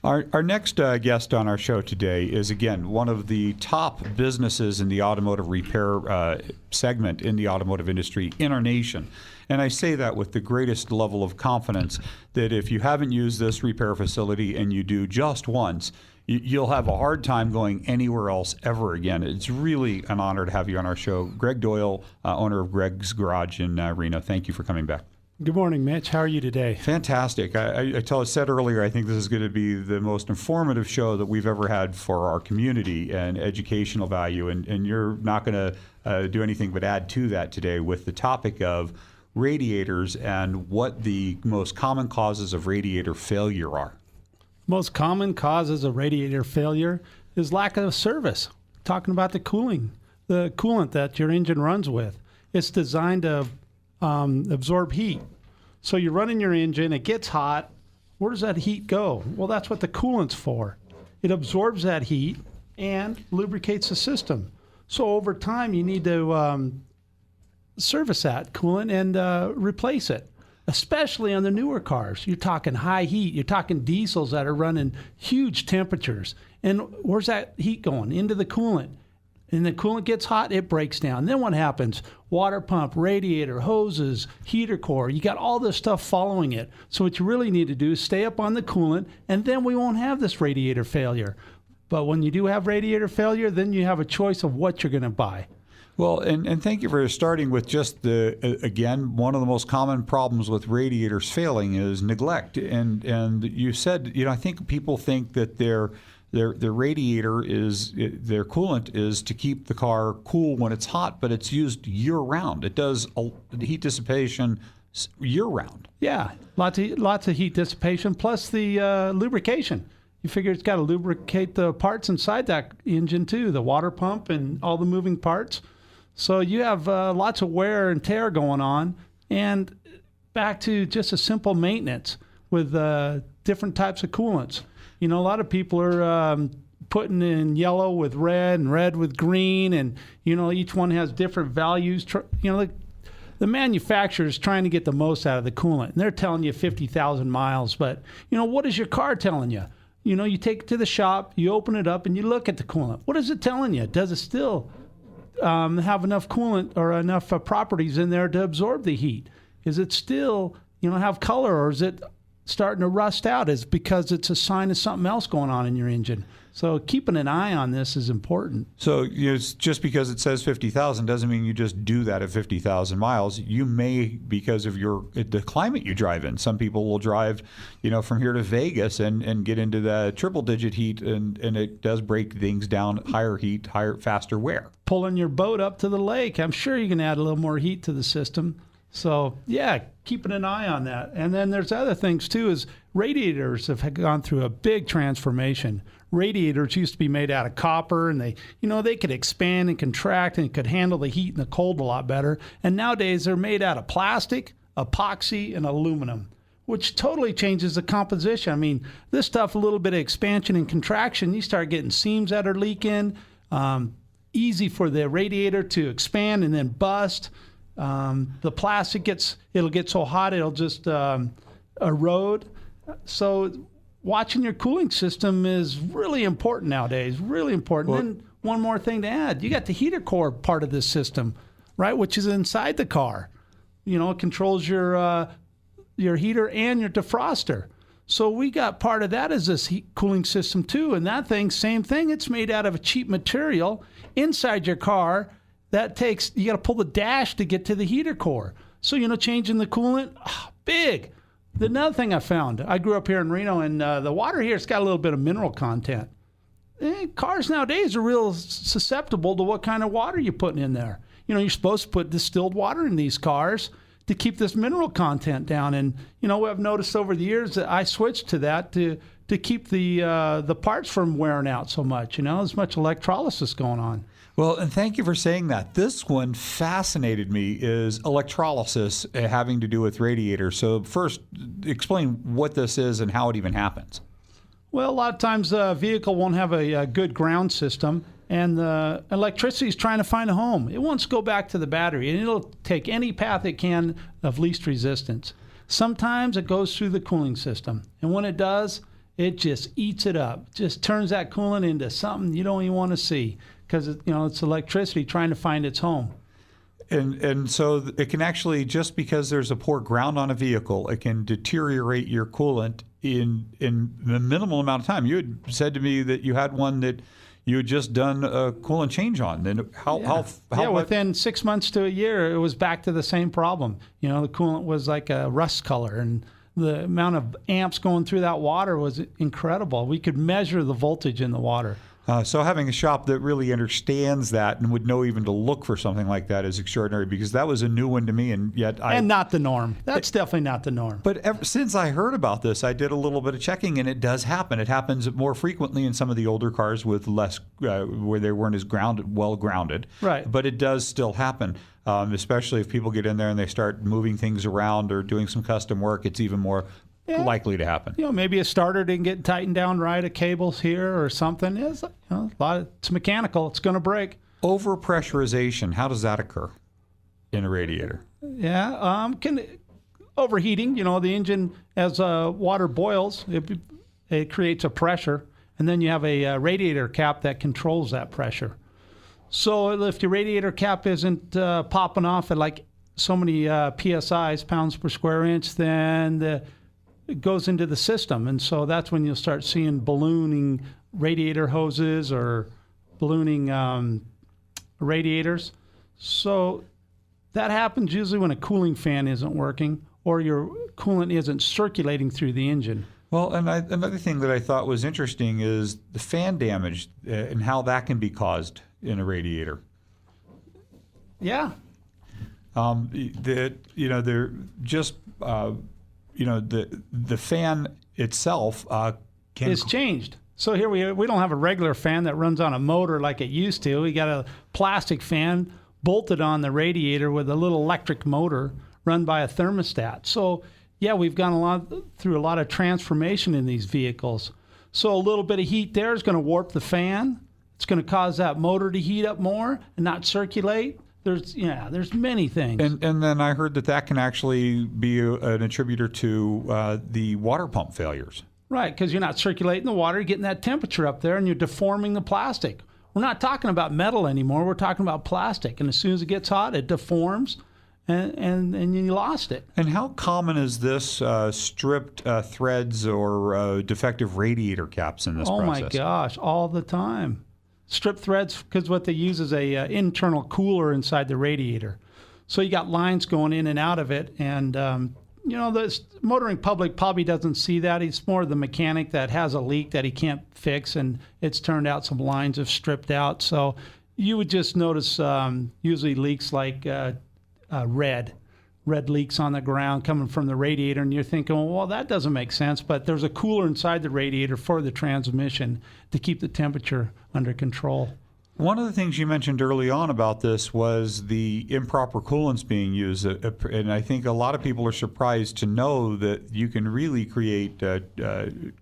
Our next guest on our show today is, again, one of the top businesses in the automotive repair segment in the automotive industry in our nation. And I say that with the greatest level of confidence that if you haven't used this repair facility and you do just once, you'll have a hard time going anywhere else ever again. It's really an honor to have you on our show. Greg Doyle, owner of Greg's Garage in Reno. Thank you for coming back. Good morning, Mitch. How are you today? Fantastic. I said earlier, I think this is going to be the most informative show that we've ever had for our community and educational value. And you're not going to do anything but add to that today with the topic of radiators and what the most common causes of radiator failure are. Most common causes of radiator failure is lack of service. Talking about the coolant that your engine runs with. It's designed to absorb heat. So you're running your engine, it gets hot. Where does that heat go? Well, that's what the coolant's for. It absorbs that heat and lubricates the system. So over time, you need to service that coolant and replace it, especially on the newer cars. You're talking high heat. You're talking diesels that are running huge temperatures. And where's that heat going? Into the coolant. And the coolant gets hot, it breaks down. Then what happens? Water pump, radiator, hoses, heater core. You got all this stuff following it. So what you really need to do is stay up on the coolant, and then we won't have this radiator failure. But when you do have radiator failure, then you have a choice of what you're going to buy. Well, and thank you for starting with just again, one of the most common problems with radiators failing is neglect. And you said, I think people think that their radiator their coolant is to keep the car cool when it's hot, but it's used year round. It does heat dissipation year round. Yeah, lots of heat dissipation, plus the lubrication. You figure it's got to lubricate the parts inside that engine too, the water pump and all the moving parts. So you have lots of wear and tear going on. And back to just a simple maintenance with different types of coolants. A lot of people are putting in yellow with red and red with green, and, each one has different values. The manufacturer is trying to get the most out of the coolant, and they're telling you 50,000 miles. But, what is your car telling you? You take it to the shop, you open it up, and you look at the coolant. What is it telling you? Does it still have enough coolant or enough properties in there to absorb the heat? Is it still, have color, or is it starting to rust out? Is because it's a sign of something else going on in your engine. So keeping an eye on this is important. So just because it says 50,000 doesn't mean you just do that at 50,000 miles. You may, because of the climate you drive in. Some people will drive, from here to Vegas and get into the triple-digit heat, and it does break things down. Higher heat, faster wear. Pulling your boat up to the lake, I'm sure you can add a little more heat to the system. So, yeah, keeping an eye on that. And then there's other things, too, is radiators have gone through a big transformation. Radiators used to be made out of copper, and they could expand and contract and could handle the heat and the cold a lot better. And nowadays they're made out of plastic, epoxy, and aluminum, which totally changes the composition. I mean, this stuff, a little bit of expansion and contraction, you start getting seams that are leaking, easy for the radiator to expand and then bust. The plastic it'll get so hot it'll just erode. So watching your cooling system is really important nowadays, really important. Well, and then one more thing to add, you got the heater core part of this system, right, which is inside the car. It controls your heater and your defroster. So we got part of that as this cooling system too. And that thing, same thing, it's made out of a cheap material inside your car. You got to pull the dash to get to the heater core. So, changing the coolant, big. Another thing I found, I grew up here in Reno, and the water here, it's got a little bit of mineral content. Cars nowadays are real susceptible to what kind of water you're putting in there. You're supposed to put distilled water in these cars to keep this mineral content down. And, I've noticed over the years that I switched to that to keep the parts from wearing out so much, as much electrolysis going on. Well, and thank you for saying that. This one fascinated me, is electrolysis having to do with radiators. So first, explain what this is and how it even happens. Well, a lot of times a vehicle won't have a good ground system, and the electricity is trying to find a home. It wants to go back to the battery, and it'll take any path it can of least resistance. Sometimes it goes through the cooling system, and when it does, it just eats it up. Just turns that coolant into something you don't even want to see because it's electricity trying to find its home. And so it can actually, just because there's a poor ground on a vehicle, it can deteriorate your coolant in the minimal amount of time. You had said to me that you had one that you had just done a coolant change on. And how within 6 months to a year, it was back to the same problem. The coolant was like a rust color, and the amount of amps going through that water was incredible. We could measure the voltage in the water. So having a shop that really understands that and would know even to look for something like that is extraordinary, because that was a new one to me, and yet and not the norm. That's definitely not the norm. But ever since I heard about this, I did a little bit of checking, and it does happen. It happens more frequently in some of the older cars with less, where they weren't as well grounded. Right. But it does still happen, especially if people get in there and they start moving things around or doing some custom work. It's even more likely to happen. Maybe a starter didn't get tightened down right, a cable's here or something. It's mechanical. It's going to break. Overpressurization, how does that occur in a radiator? Yeah, overheating. The engine, as water boils, it creates a pressure, and then you have a radiator cap that controls that pressure. So if your radiator cap isn't popping off at like so many PSIs, pounds per square inch, then it goes into the system. And so that's when you'll start seeing ballooning radiator hoses or ballooning radiators. So that happens usually when a cooling fan isn't working or your coolant isn't circulating through the engine. Well, and another thing that I thought was interesting is the fan damage and how that can be caused in a radiator. Yeah. They're just the fan itself can it's changed. So here we don't have a regular fan that runs on a motor like it used to. We got a plastic fan bolted on the radiator with a little electric motor run by a thermostat. So yeah, we've gone through a lot of transformation in these vehicles. So a little bit of heat there is going to warp the fan. It's going to cause that motor to heat up more and not circulate. There's many things. And then I heard that can actually be an attributor to the water pump failures. Right, because you're not circulating the water, you're getting that temperature up there, and you're deforming the plastic. We're not talking about metal anymore. We're talking about plastic. And as soon as it gets hot, it deforms, and you lost it. And how common is this stripped threads or defective radiator caps in this process? Oh, my gosh, all the time. Strip threads, because what they use is a internal cooler inside the radiator. So you got lines going in and out of it, and the motoring public probably doesn't see that. It's more the mechanic that has a leak that he can't fix, and it's turned out some lines have stripped out. So you would just notice usually leaks like red leaks on the ground coming from the radiator, and you're thinking, well, that doesn't make sense. But there's a cooler inside the radiator for the transmission to keep the temperature under control. One of the things you mentioned early on about this was the improper coolants being used. And I think a lot of people are surprised to know that you can really create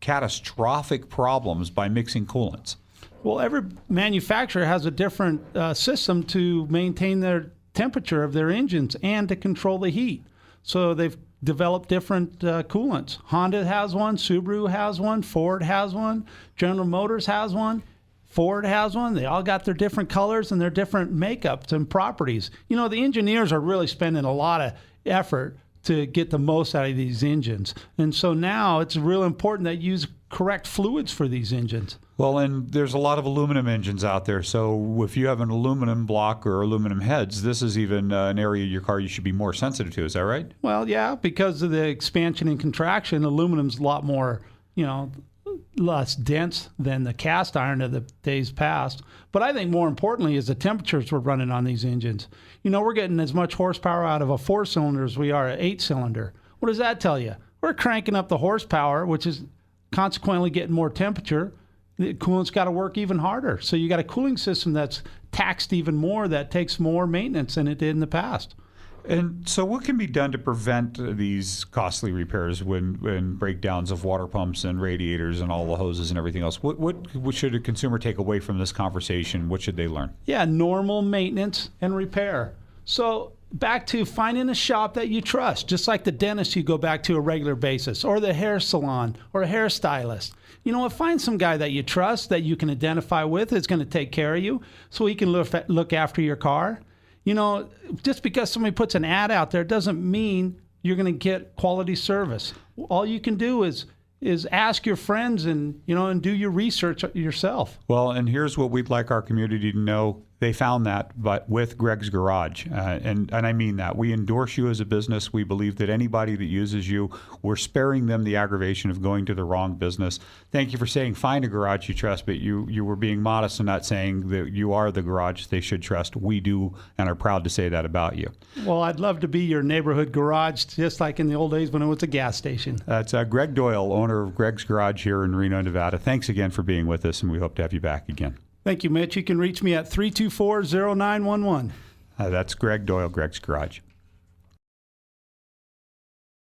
catastrophic problems by mixing coolants. Well, every manufacturer has a different system to maintain their temperature of their engines and to control the heat. So they've developed different coolants. Honda has one, Subaru has one, Ford has one, General Motors has one, Ford has one. They all got their different colors and their different makeups and properties. The engineers are really spending a lot of effort to get the most out of these engines. And so now it's real important that you use correct fluids for these engines. Well, and there's a lot of aluminum engines out there. So if you have an aluminum block or aluminum heads, this is even an area of your car you should be more sensitive to. Is that right? Well, yeah, because of the expansion and contraction, aluminum's a lot more, less dense than the cast iron of the days past. But I think more importantly is the temperatures we're running on these engines. We're getting as much horsepower out of a 4-cylinder as we are an 8-cylinder. What does that tell you? We're cranking up the horsepower, which is consequently getting more temperature. The coolant's got to work even harder. So you got a cooling system that's taxed even more, that takes more maintenance than it did in the past. And so what can be done to prevent these costly repairs when breakdowns of water pumps and radiators and all the hoses and everything else? What should a consumer take away from this conversation? What should they learn? Yeah, normal maintenance and repair. So back to finding a shop that you trust, just like the dentist you go back to a regular basis, or the hair salon, or a hairstylist. You know what? Find some guy that you trust, that you can identify with, is going to take care of you, so he can look after your car. You know, just because somebody puts an ad out there doesn't mean you're going to get quality service. All you can do is ask your friends and do your research yourself. Well, and here's what we'd like our community to know. They found that, but with Greg's Garage, and I mean that. We endorse you as a business. We believe that anybody that uses you, we're sparing them the aggravation of going to the wrong business. Thank you for saying find a garage you trust, but you were being modest and not saying that you are the garage they should trust. We do and are proud to say that about you. Well, I'd love to be your neighborhood garage, just like in the old days when it was a gas station. That's Greg Doyle, owner of Greg's Garage here in Reno, Nevada. Thanks again for being with us, and we hope to have you back again. Thank you, Mitch. You can reach me at 324-0911. That's Greg Doyle, Greg's Garage.